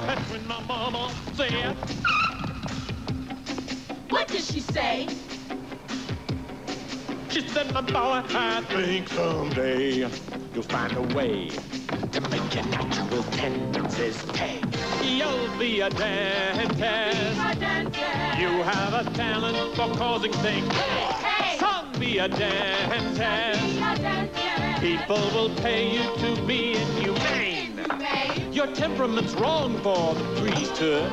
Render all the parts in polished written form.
That's when my mama said. What did she say? She said, my boy, I think someday you'll find a way to make your natural tendencies pay. You'll be a dentist. You have a talent for causing things. Hey! Son, be a dentist. People will pay you to be inhumane. Your temperament's wrong for the priesthood,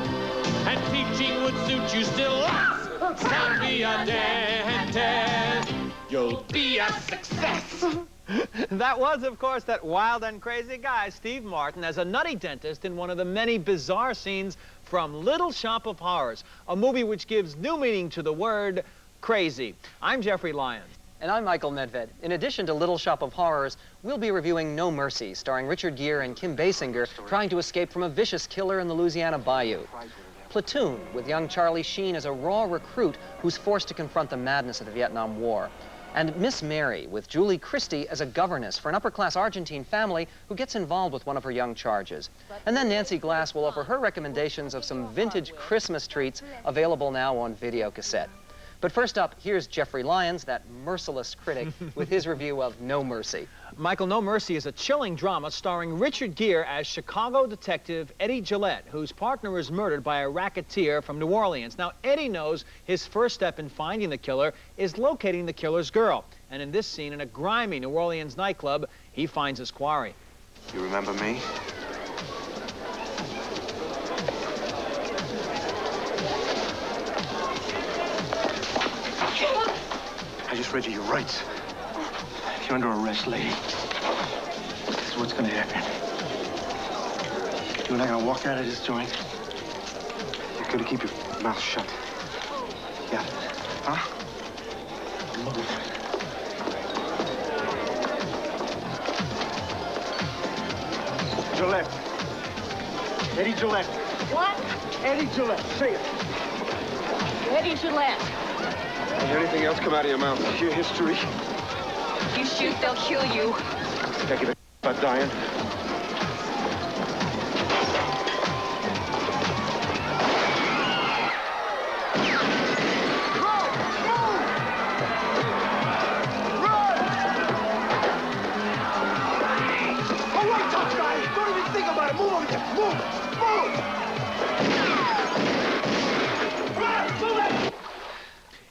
and teaching would suit you still less. Son, be a dentist. You'll be a success. That was, of course, that wild and crazy guy, Steve Martin, as a nutty dentist in one of the many bizarre scenes from Little Shop of Horrors, a movie which gives new meaning to the word crazy. I'm Jeffrey Lyons. And I'm Michael Medved. In addition to Little Shop of Horrors, we'll be reviewing No Mercy, starring Richard Gere and Kim Basinger trying to escape from a vicious killer in the Louisiana bayou. Platoon, with young Charlie Sheen as a raw recruit who's forced to confront the madness of the Vietnam War. And Miss Mary, with Julie Christie as a governess for an upper-class Argentine family who gets involved with one of her young charges. And then Nancy Glass will offer her recommendations of some vintage Christmas treats available now on video cassette. But first up, here's Jeffrey Lyons, that merciless critic, with his review of No Mercy. Michael, No Mercy is a chilling drama starring Richard Gere as Chicago detective Eddie Gillette, whose partner is murdered by a racketeer from New Orleans. Now, Eddie knows his first step in finding the killer is locating the killer's girl. And in this scene, in a grimy New Orleans nightclub, he finds his quarry. You remember me? I just read you your rights. You're under arrest, lady. This is what's gonna happen. You and I are gonna walk out of this joint. You're gonna keep your mouth shut. Yeah. Huh? Move. Gillette. Eddie Gillette. What? Eddie Gillette. Say it. Eddie Gillette. Anything else come out of your mouth? Your history? You shoot, they'll kill you. Think I give a about dying?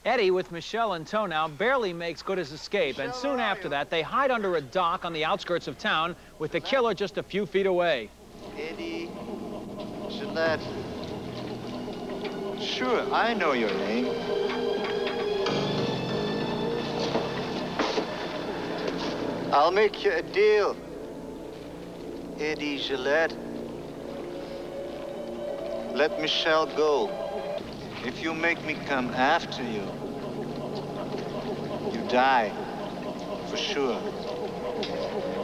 Eddie, with Michelle in tow now, barely makes good his escape, and soon after that, they hide under a dock on the outskirts of town with the killer just a few feet away. Eddie Gillette. Sure, I know your name. I'll make you a deal, Eddie Gillette. Let Michelle go. If you make me come after you, you die, for sure.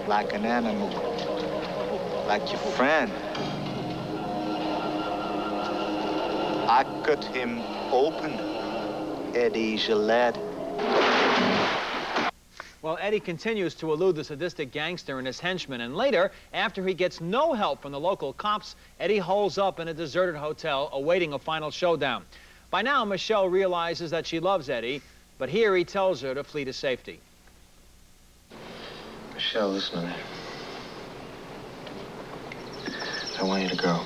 Like an animal, like your friend. I cut him open, Eddie Gillette. Well, Eddie continues to elude the sadistic gangster and his henchmen, and later, after he gets no help from the local cops, Eddie holes up in a deserted hotel awaiting a final showdown. By now, Michelle realizes that she loves Eddie, but here he tells her to flee to safety. Michelle, listen to me. I want you to go.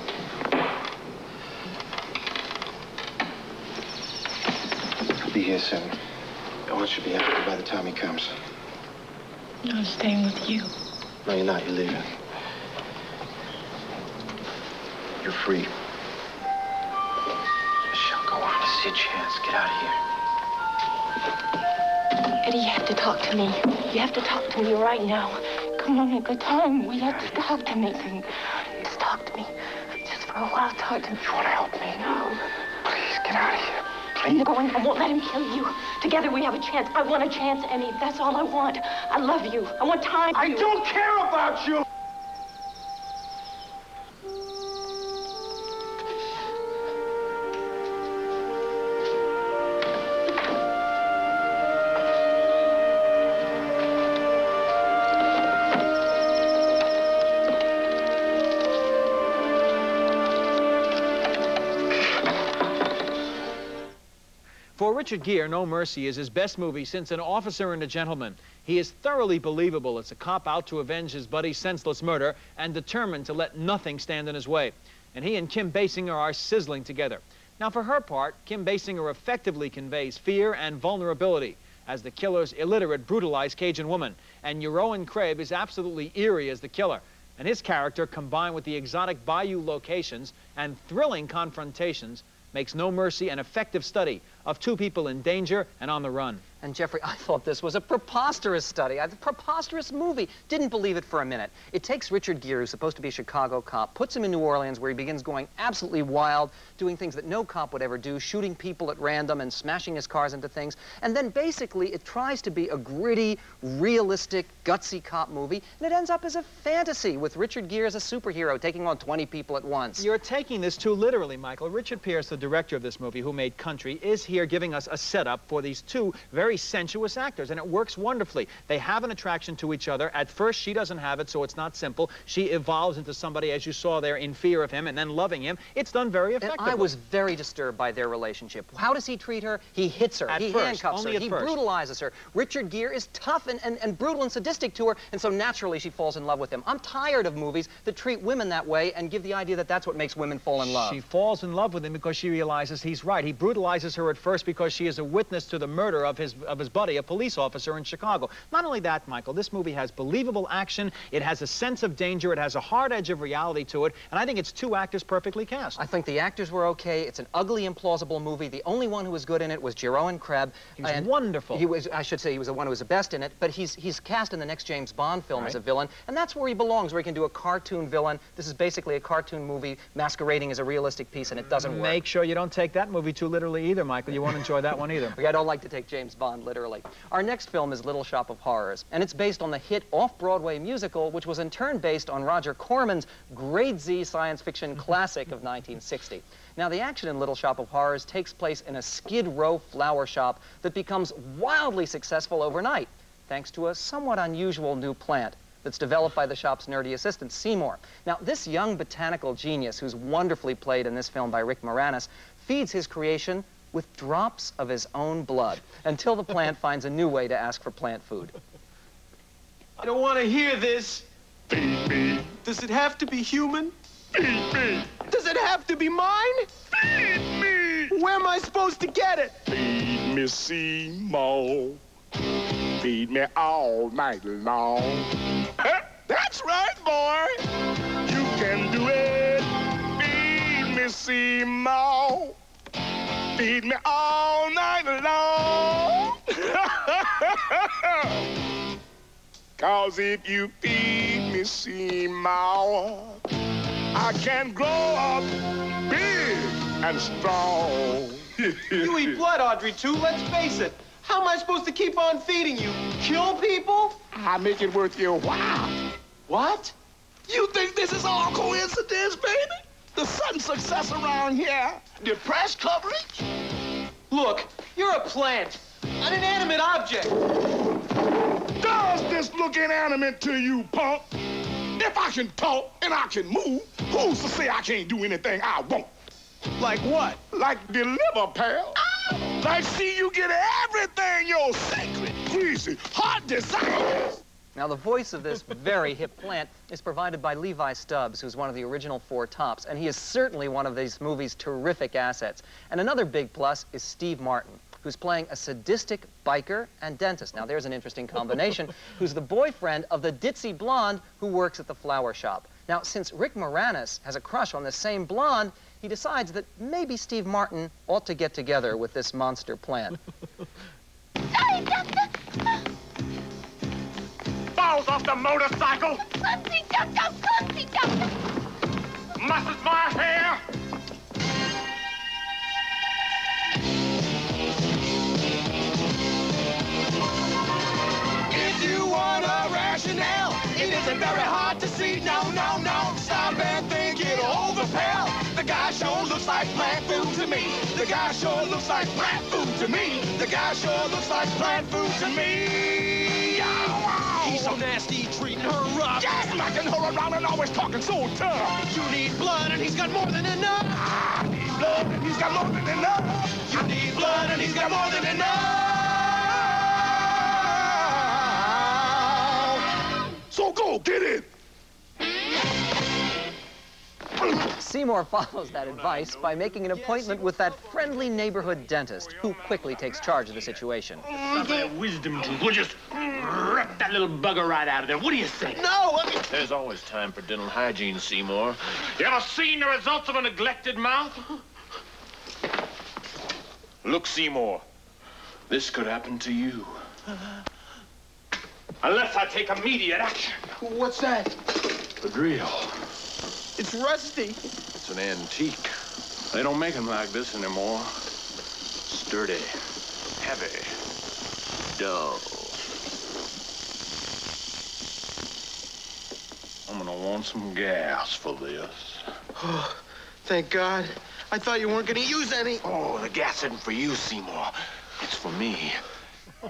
I'll be here soon. I want you to be happy by the time he comes. No, I'm staying with you. No, you're not. You're leaving. You're free. Michelle, go on. This is your chance. Get out of here. Eddie, you have to talk to me. You have to talk to me right now. Come on, make a time. We have to talk to me. Just talk to me. Just for a while, talk to me. You want to help me? No. Please, get out of here. I'm going. I won't let him kill you. Together we have a chance. I want a chance, Eddie. That's all I want. I love you. I want time. I don't care about you! For Richard Gere, No Mercy is his best movie since An Officer and a Gentleman. He is thoroughly believable as a cop out to avenge his buddy's senseless murder and determined to let nothing stand in his way. And he and Kim Basinger are sizzling together. Now, for her part, Kim Basinger effectively conveys fear and vulnerability as the killer's illiterate, brutalized Cajun woman. And Jeroen Kreb is absolutely eerie as the killer. And his character, combined with the exotic bayou locations and thrilling confrontations, makes No Mercy an effective study of two people in danger and on the run. And Jeffrey, I thought this was a preposterous study, a preposterous movie. Didn't believe it for a minute. It takes Richard Gere, who's supposed to be a Chicago cop, puts him in New Orleans where he begins going absolutely wild, doing things that no cop would ever do, shooting people at random and smashing his cars into things. And then basically it tries to be a gritty, realistic, gutsy cop movie, and it ends up as a fantasy with Richard Gere as a superhero taking on 20 people at once. You're taking this too literally, Michael. Richard Pierce, the director of this movie, who made Country, is here giving us a setup for these two very sensuous actors, and it works wonderfully. They have an attraction to each other. At first, she doesn't have it, so it's not simple. She evolves into somebody, as you saw there, in fear of him and then loving him. It's done very effectively. And I was very disturbed by their relationship. How does he treat her? He hits her. He handcuffs her. He brutalizes her. Richard Gere is tough and brutal and sadistic to her, and so naturally she falls in love with him. I'm tired of movies that treat women that way and give the idea that that's what makes women fall in love. She falls in love with him because she realizes he's right. He brutalizes her at first because she is a witness to the murder of his buddy, a police officer in Chicago. Not only that, Michael, this movie has believable action, it has a sense of danger, it has a hard edge of reality to it, and I think it's two actors perfectly cast. I think the actors were okay. It's an ugly, implausible movie. The only one who was good in it was Jeroen Kreb. He was wonderful. He was, I should say, he was the one who was the best in it, but he's cast in the next James Bond film as a villain, and that's where he belongs, where he can do a cartoon villain. This is basically a cartoon movie masquerading as a realistic piece, and it doesn't work. Make sure you don't take that movie too literally either, Michael. You won't enjoy that one either. I don't like to take James Bond literally. Our next film is Little Shop of Horrors, and it's based on the hit off-Broadway musical, which was in turn based on Roger Corman's grade Z science fiction classic of 1960. Now, the action in Little Shop of Horrors takes place in a Skid Row flower shop that becomes wildly successful overnight, thanks to a somewhat unusual new plant that's developed by the shop's nerdy assistant, Seymour. Now, this young botanical genius, who's wonderfully played in this film by Rick Moranis, feeds his creation with drops of his own blood until the plant finds a new way to ask for plant food. I don't want to hear this. Feed me. Does it have to be human? Feed me. Does it have to be mine? Feed me. Where am I supposed to get it? Feed me, Seymour. Feed me all night long. That's right, boy. You can do it. Feed me, Seymour. Feed me all night long. 'Cause if you feed me, Seymour, I can grow up big and strong. You eat blood, Audrey, too. Let's face it. How am I supposed to keep on feeding you? Kill people? I make it worth your while. What? You think this is all coincidence, baby? The sudden success around here? The press coverage? Look, you're a plant. An inanimate object. Does this look inanimate to you, punk? If I can talk and I can move, who's to say I can't do anything I want? Like what? Like deliver, pal. Like see you get everything your secret, greasy, hot desires. Now, the voice of this very hip plant is provided by Levi Stubbs, who's one of the original Four Tops, and he is certainly one of these movie's terrific assets. And another big plus is Steve Martin, who's playing a sadistic biker and dentist. Now, there's an interesting combination, who's the boyfriend of the ditzy blonde who works at the flower shop. Now, since Rick Moranis has a crush on the same blonde, he decides that maybe Steve Martin ought to get together with this monster plant. Sorry, Doctor. Balls off the motorcycle! Clumsy, Doctor! Clumsy, Doctor! Muscles my hair! If you want a rationale, it isn't very hard to see. No, no, no. Stop and think it over, pal. The guy sure looks like plant food to me. The guy sure looks like plant food to me. The guy sure looks like plant food to me. He's so nasty, treating her rough. Yeah, smacking her around and always talking so tough. You need blood, and he's got more than enough. I need blood. blood and he's got more than enough. You need blood and he's got more than enough. So go, get it. Seymour follows that advice by making an appointment with that friendly neighborhood dentist, who quickly takes charge of the situation. Stop that wisdom tooth. We'll just rip that little bugger right out of there. What do you think? No, There's always time for dental hygiene, Seymour. You ever seen the results of a neglected mouth? Look, Seymour, this could happen to you. Unless I take immediate action. What's that? The drill. It's rusty. It's an antique. They don't make them like this anymore. Sturdy, heavy, dull. I'm gonna want some gas for this. Oh, thank God. I thought you weren't gonna use any. Oh, the gas isn't for you, Seymour. It's for me.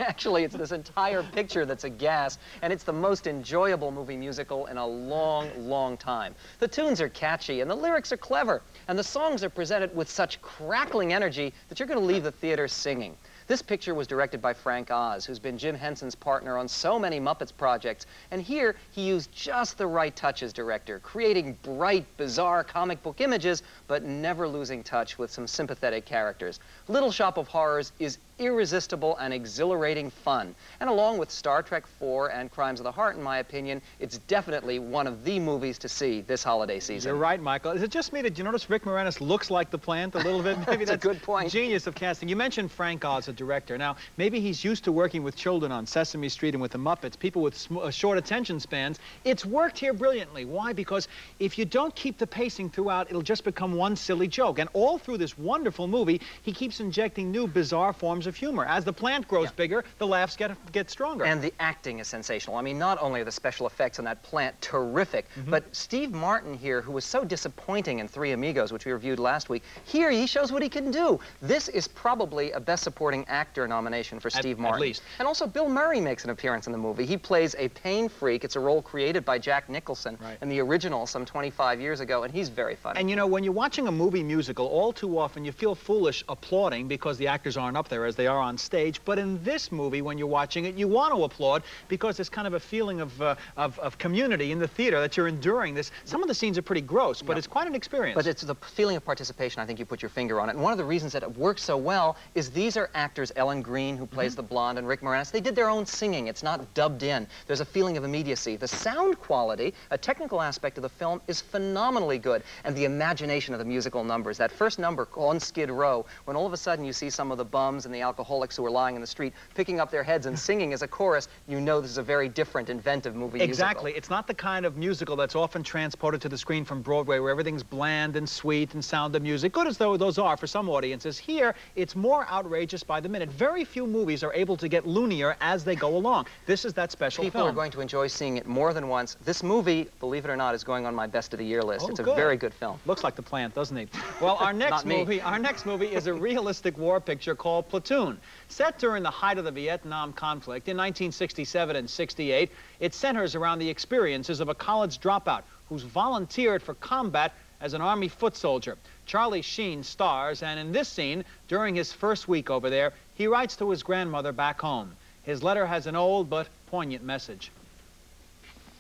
Actually, it's this entire picture that's a gas, and it's the most enjoyable movie musical in a long, long time. The tunes are catchy, and the lyrics are clever, and the songs are presented with such crackling energy that you're going to leave the theater singing. This picture was directed by Frank Oz, who's been Jim Henson's partner on so many Muppets projects, and here he used just the right touch as director, creating bright, bizarre comic book images, but never losing touch with some sympathetic characters. Little Shop of Horrors is irresistible and exhilarating fun, and along with Star Trek IV and Crimes of the Heart, in my opinion, it's definitely one of the movies to see this holiday season. You're right, Michael. Is it just me that you notice Rick Moranis looks like the plant a little bit? Maybe that's a good point. Genius of casting. You mentioned Frank Oz, a director. Now, maybe he's used to working with children on Sesame Street and with the Muppets, people with short attention spans. It's worked here brilliantly. Why? Because if you don't keep the pacing throughout, it'll just become one silly joke. And all through this wonderful movie, he keeps injecting new, bizarre forms of humor. As the plant grows bigger, the laughs get stronger. And the acting is sensational. I mean, not only are the special effects on that plant terrific, but Steve Martin here, who was so disappointing in Three Amigos, which we reviewed last week, here he shows what he can do. This is probably a Best Supporting Actor nomination for Steve Martin. At least. And also Bill Murray makes an appearance in the movie. He plays a pain freak. It's a role created by Jack Nicholson in the original some 25 years ago, and he's very funny. And you know, when you're watching a movie musical, all too often you feel foolish applauding because the actors aren't up there as they are on stage. But in this movie, when you're watching it, you want to applaud because there's kind of a feeling of community in the theater that you're enduring this. Some of the scenes are pretty gross, but it's quite an experience. But it's the feeling of participation. I think you put your finger on it. And one of the reasons that it works so well is these are actors, Ellen Green, who plays the blonde, and Rick Moranis. They did their own singing. It's not dubbed in. There's a feeling of immediacy. The sound quality, a technical aspect of the film, is phenomenally good. And the imagination of the musical numbers. That first number on Skid Row, when all of a sudden you see some of the bums and the alcoholics who are lying in the street picking up their heads and singing as a chorus, you know this is a very different, inventive movie Exactly. musical. It's not the kind of musical that's often transported to the screen from Broadway where everything's bland and sweet and Sound of Music, good as though those are for some audiences. Here, it's more outrageous by the minute. Very few movies are able to get loonier as they go along. This is that special People film. are going to enjoy seeing it more than once. This movie, believe it or not, is going on my best of the year list. Oh, it's a good. very good film. Looks like the plant, doesn't it? Well, our next movie is a realistic war picture called Platoon. Set during the height of the Vietnam conflict in 1967 and 68, it centers around the experiences of a college dropout who's volunteered for combat as an Army foot soldier. Charlie Sheen stars, and in this scene, during his first week over there, he writes to his grandmother back home. His letter has an old but poignant message.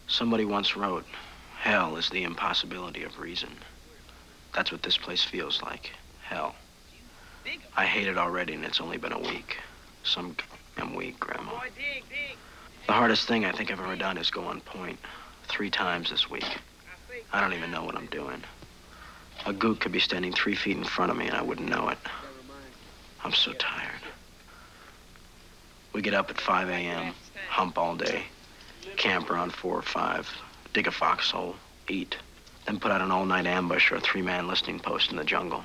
Somebody once wrote, hell is the impossibility of reason. That's what this place feels like, hell. I hate it already, and it's only been a week. Some goddamn week, Grandma. The hardest thing I think I've ever done is go on point 3 times this week. I don't even know what I'm doing. A gook could be standing 3 feet in front of me, and I wouldn't know it. I'm so tired. We get up at 5 a.m., hump all day, camp around 4 or 5, dig a foxhole, eat, then put out an all-night ambush or a 3-man listening post in the jungle.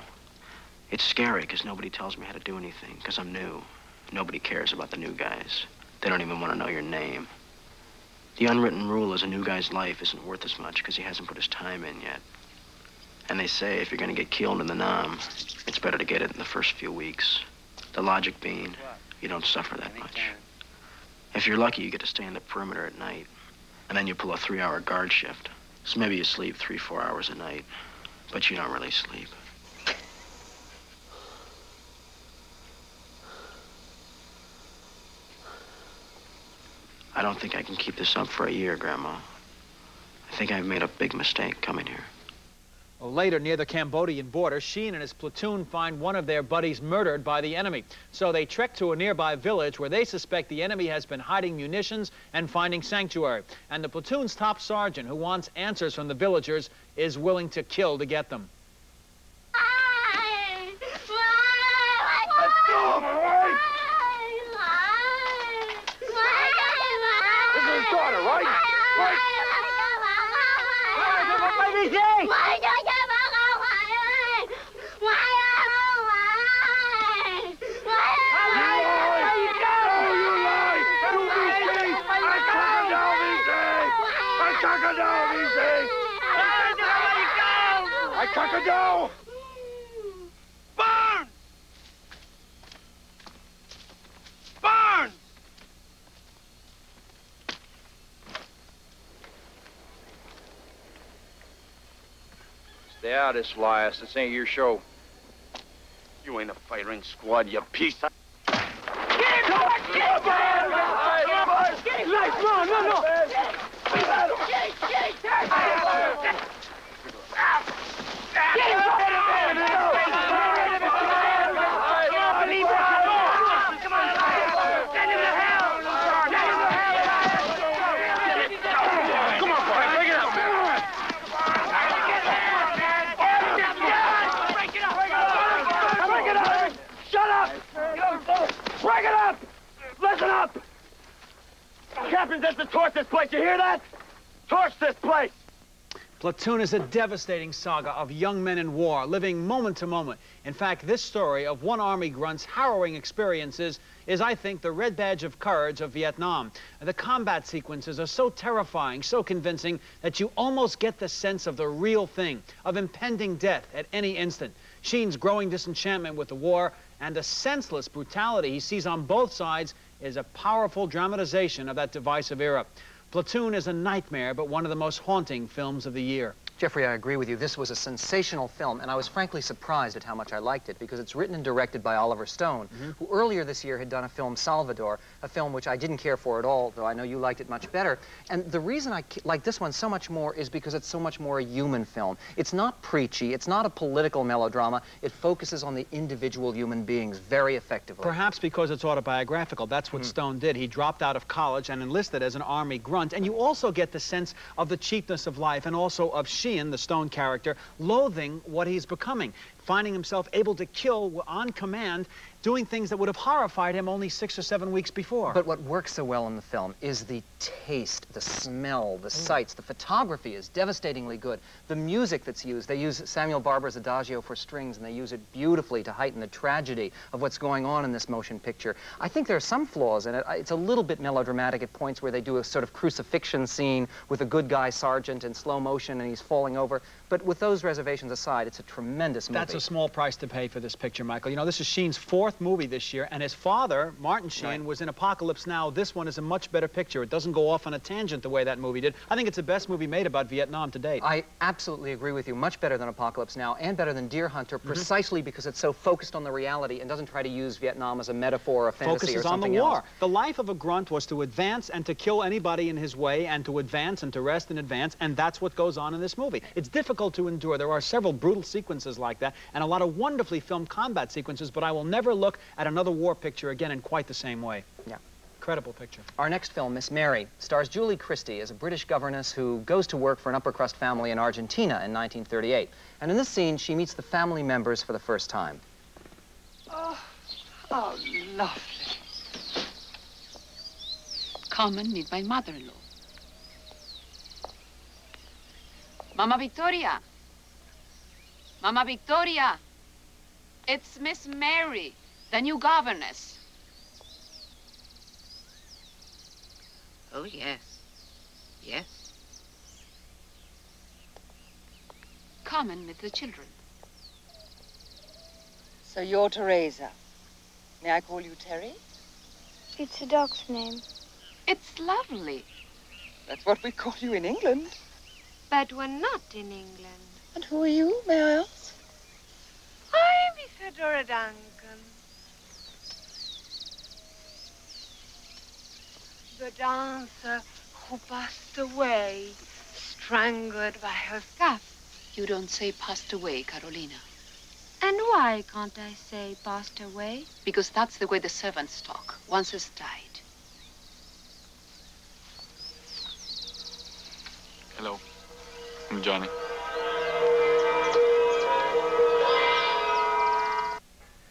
It's scary because nobody tells me how to do anything because I'm new. Nobody cares about the new guys. They don't even want to know your name. The unwritten rule is a new guy's life isn't worth as much because he hasn't put his time in yet. And they say if you're going to get killed in the Nam, it's better to get it in the first few weeks. The logic being, you don't suffer that much. If you're lucky, you get to stay in the perimeter at night. And then you pull a 3-hour guard shift. So maybe you sleep 3-4 hours a night, but you don't really sleep. I don't think I can keep this up for a year, Grandma. I think I've made a big mistake coming here. Well, later, near the Cambodian border, Sheen and his platoon find one of their buddies murdered by the enemy. So they trek to a nearby village where they suspect the enemy has been hiding munitions and finding sanctuary. And the platoon's top sergeant, who wants answers from the villagers, is willing to kill to get them. Let's go, all right? This is his daughter, right? Right? Cockadoo! Barnes! Barnes! Stay out of this, Lyons. This ain't your show. You ain't a firing squad, you piece of... Get him! No! Break it up! Listen up! Captain says to torch this place, you hear that? Torch this place! Platoon is a devastating saga of young men in war, living moment to moment. In fact, this story of one Army grunt's harrowing experiences is, I think, the red badge of courage of Vietnam. The combat sequences are so terrifying, so convincing, that you almost get the sense of the real thing, of impending death at any instant. Sheen's growing disenchantment with the war and the senseless brutality he sees on both sides is a powerful dramatization of that divisive era. Platoon is a nightmare, but one of the most haunting films of the year. Jeffrey, I agree with you. This was a sensational film, and I was frankly surprised at how much I liked it, because it's written and directed by Oliver Stone, who earlier this year had done a film, Salvador, a film which I didn't care for at all, though I know you liked it much better. And the reason I like this one so much more is because it's so much more a human film. It's not preachy. It's not a political melodrama. It focuses on the individual human beings very effectively. Perhaps because it's autobiographical. That's what Stone did. He dropped out of college and enlisted as an Army grunt. And you also get the sense of the cheapness of life and also of Sheen, the Stone character, loathing what he's becoming, finding himself able to kill on command, doing things that would have horrified him only 6 or 7 weeks before. But what works so well in the film is the taste, the smell, the sights. The photography is devastatingly good. The music that's used, they use Samuel Barber's Adagio for strings, and they use it beautifully to heighten the tragedy of what's going on in this motion picture. I think there are some flaws in it. It's a little bit melodramatic at points where they do a sort of crucifixion scene with a good guy sergeant in slow motion and he's falling over. But with those reservations aside, it's a tremendous movie. That's a small price to pay for this picture, Michael. You know, this is Sheen's 4th movie this year, and his father, Martin Sheen, was in Apocalypse Now. This one is a much better picture. It doesn't go off on a tangent the way that movie did. I think it's the best movie made about Vietnam to date. I absolutely agree with you. Much better than Apocalypse Now and better than Deer Hunter, precisely because it's so focused on the reality and doesn't try to use Vietnam as a metaphor or a fantasy or something else. Focuses on the war. The life of a grunt was to advance and to kill anybody in his way and to advance and to rest and advance, and that's what goes on in this movie. It's difficult to endure. There are several brutal sequences like that and a lot of wonderfully filmed combat sequences, but I will never look at another war picture again in quite the same way. Yeah. Incredible picture. Our next film, Miss Mary, stars Julie Christie as a British governess who goes to work for an upper crust family in Argentina in 1938. And in this scene, she meets the family members for the first time. Oh, lovely. Come and meet my mother-in-law. Mama Victoria. Mama Victoria. It's Miss Mary, the new governess. Oh, yes. Yes. Come and meet the children. So you're Teresa. May I call you Terry? It's a dog's name. It's lovely. That's what we call you in England. But we're not in England. And who are you, may I ask? I'm Isadora Duncan. the dancer who passed away, strangled by her scarf. You don't say passed away, Carolina. And why can't I say passed away? Because that's the way the servants talk. Once has died. Hello, I'm Johnny.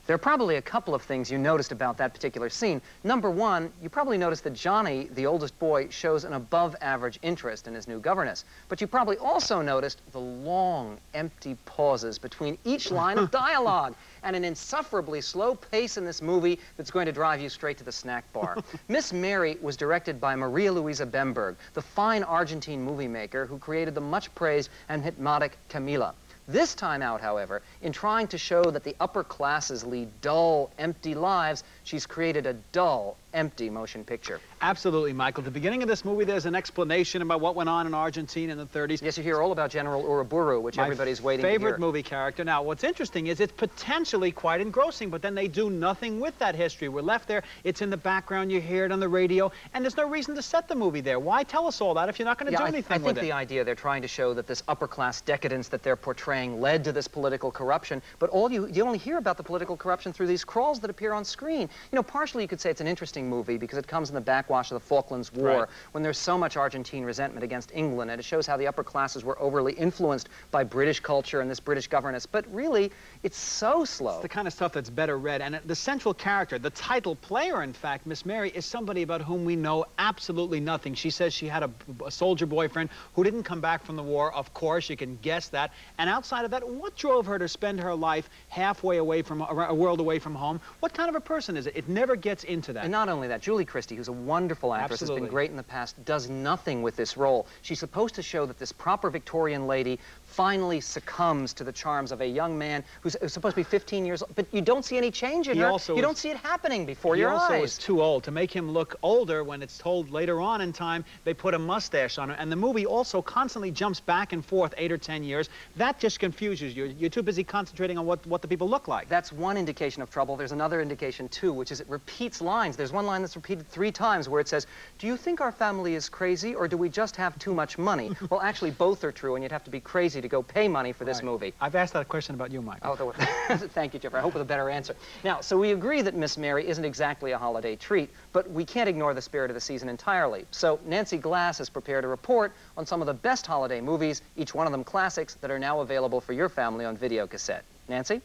There are probably a couple of things you noticed about that particular scene. Number one, you probably noticed that Johnny, the oldest boy, shows an above-average interest in his new governess. But you probably also noticed the long, empty pauses between each line of dialogue and an insufferably slow pace in this movie that's going to drive you straight to the snack bar. Miss Mary was directed by Maria Luisa Bemberg, the fine Argentine movie maker who created the much-praised and hypnotic Camila. This time out, however, in trying to show that the upper classes lead dull, empty lives, she's created a dull, empty motion picture. Absolutely, Michael. At the beginning of this movie, there's an explanation about what went on in Argentina in the 30s. Yes, you hear all about General Uriburu, which everybody's waiting to hear. My favorite movie character. Now, what's interesting is it's potentially quite engrossing, but then they do nothing with that history. We're left there. It's in the background. You hear it on the radio, and there's no reason to set the movie there. Why tell us all that if you're not going to do anything with it? I think the idea they're trying to show that this upper-class decadence that they're portraying led to this political corruption, but you only hear about the political corruption through these crawls that appear on screen. You know, partially you could say it's an interesting movie because it comes in the backwash of the Falklands War, when there's so much Argentine resentment against England, and it shows how the upper classes were overly influenced by British culture and this British governance. But really, it's so slow. It's the kind of stuff that's better read. And the central character, the title player, in fact, Miss Mary, is somebody about whom we know absolutely nothing. She says she had a soldier boyfriend who didn't come back from the war. Of course, you can guess that. And outside of that, what drove her to spend her life halfway away from a world away from home? What kind of a person is it? It never gets into that. And not only that, Julie Christie, who's a wonderful actress, has been great in the past, does nothing with this role. She's supposed to show that this proper Victorian lady finally succumbs to the charms of a young man who's supposed to be 15 years old, but you don't see any change in her. You don't see it happening before your eyes. He also is too old. To make him look older, when it's told later on in time, they put a mustache on him. And the movie also constantly jumps back and forth 8 or 10 years. That just confuses you. You're too busy concentrating on what the people look like. That's one indication of trouble. There's another indication, too, which is it repeats lines. There's one line that's repeated 3 times where it says, "Do you think our family is crazy, or do we just have too much money?" Well, actually, both are true, and you'd have to be crazy to go pay money for this movie. I've asked that question about you, Michael. Oh, thank you, Jeffrey. I hope with a better answer. Now, so we agree that Miss Mary isn't exactly a holiday treat, but we can't ignore the spirit of the season entirely. So Nancy Glass has prepared a report on some of the best holiday movies, each one of them classics, that are now available for your family on video cassette. Nancy?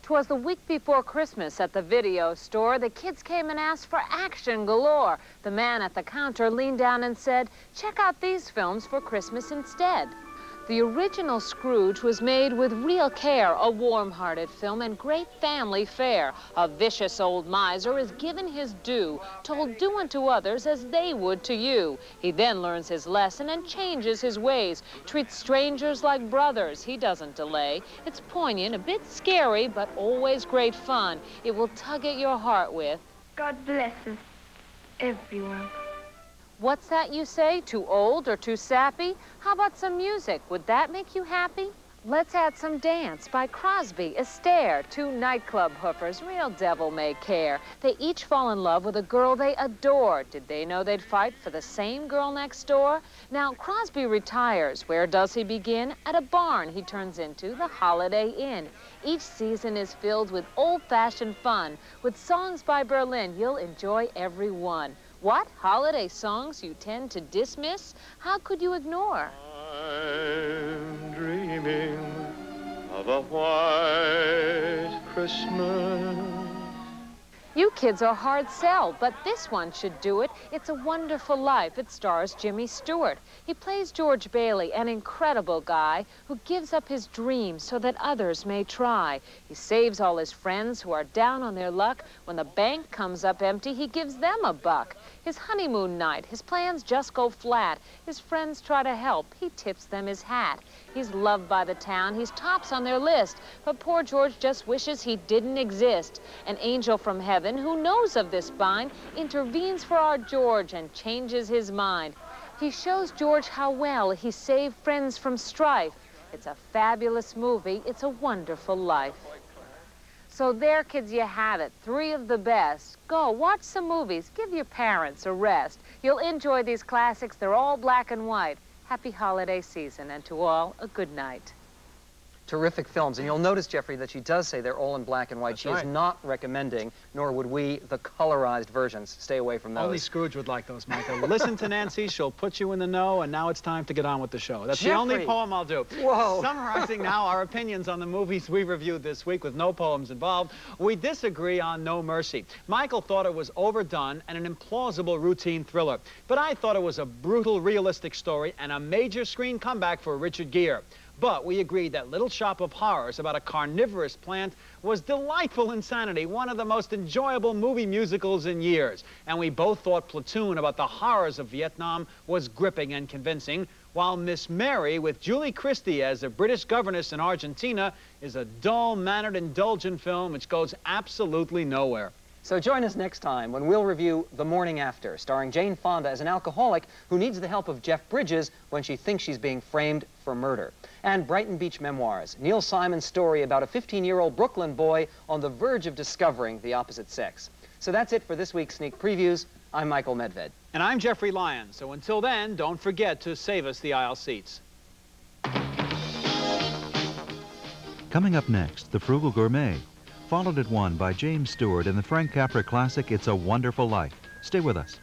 'Twas the week before Christmas at the video store. The kids came and asked for action galore. The man at the counter leaned down and said, "Check out these films for Christmas instead." The original Scrooge was made with real care, a warm-hearted film and great family fare. A vicious old miser is given his due, told do unto others as they would to you. He then learns his lesson and changes his ways, treats strangers like brothers. He doesn't delay. It's poignant, a bit scary, but always great fun. It will tug at your heart with, God blesses everyone. What's that you say? Too old or too sappy? How about some music? Would that make you happy? Let's add some dance by Crosby, Astaire, 2 nightclub hoofers, real devil-may-care. They each fall in love with a girl they adore. Did they know they'd fight for the same girl next door? Now, Crosby retires. Where does he begin? At a barn he turns into, the Holiday Inn. Each season is filled with old-fashioned fun. With songs by Berlin, you'll enjoy every one. What? Holiday songs you tend to dismiss? How could you ignore? I'm dreaming of a white Christmas. You kids are hard sell, but this one should do it. It's a Wonderful Life. It stars Jimmy Stewart. He plays George Bailey, an incredible guy who gives up his dreams so that others may try. He saves all his friends who are down on their luck. When the bank comes up empty, he gives them a buck. His honeymoon night, his plans just go flat. His friends try to help. He tips them his hat. He's loved by the town. He's tops on their list. But poor George just wishes he didn't exist. An angel from heaven who knows of this bind intervenes for our George and changes his mind. He shows George how well he saved friends from strife. It's a fabulous movie. It's a Wonderful Life. So there, kids, you have it. 3 of the best. Go, watch some movies. Give your parents a rest. You'll enjoy these classics. They're all black and white. Happy holiday season, and to all, a good night. Terrific films. And you'll notice, Jeffrey, that she does say they're all in black and white. She is not recommending, nor would we, the colorized versions. Stay away from those. Only Scrooge would like those, Michael. Listen to Nancy. She'll put you in the know, and now it's time to get on with the show. That's the only poem I'll do. Whoa. Summarizing now our opinions on the movies we reviewed this week with no poems involved, we disagree on No Mercy. Michael thought it was overdone and an implausible routine thriller. But I thought it was a brutal, realistic story and a major screen comeback for Richard Gere. But we agreed that Little Shop of Horrors about a carnivorous plant was delightful insanity, one of the most enjoyable movie musicals in years. And we both thought Platoon about the horrors of Vietnam was gripping and convincing, while Miss Mary, with Julie Christie as a British governess in Argentina, is a dull-mannered, indulgent film which goes absolutely nowhere. So join us next time when we'll review The Morning After, starring Jane Fonda as an alcoholic who needs the help of Jeff Bridges when she thinks she's being framed for murder. And Brighton Beach Memoirs, Neil Simon's story about a 15-year-old Brooklyn boy on the verge of discovering the opposite sex. So that's it for this week's Sneak Previews. I'm Michael Medved. And I'm Jeffrey Lyons. So until then, don't forget to save us the aisle seats. Coming up next, The Frugal Gourmet, followed at 1 by James Stewart in the Frank Capra classic, It's a Wonderful Life. Stay with us.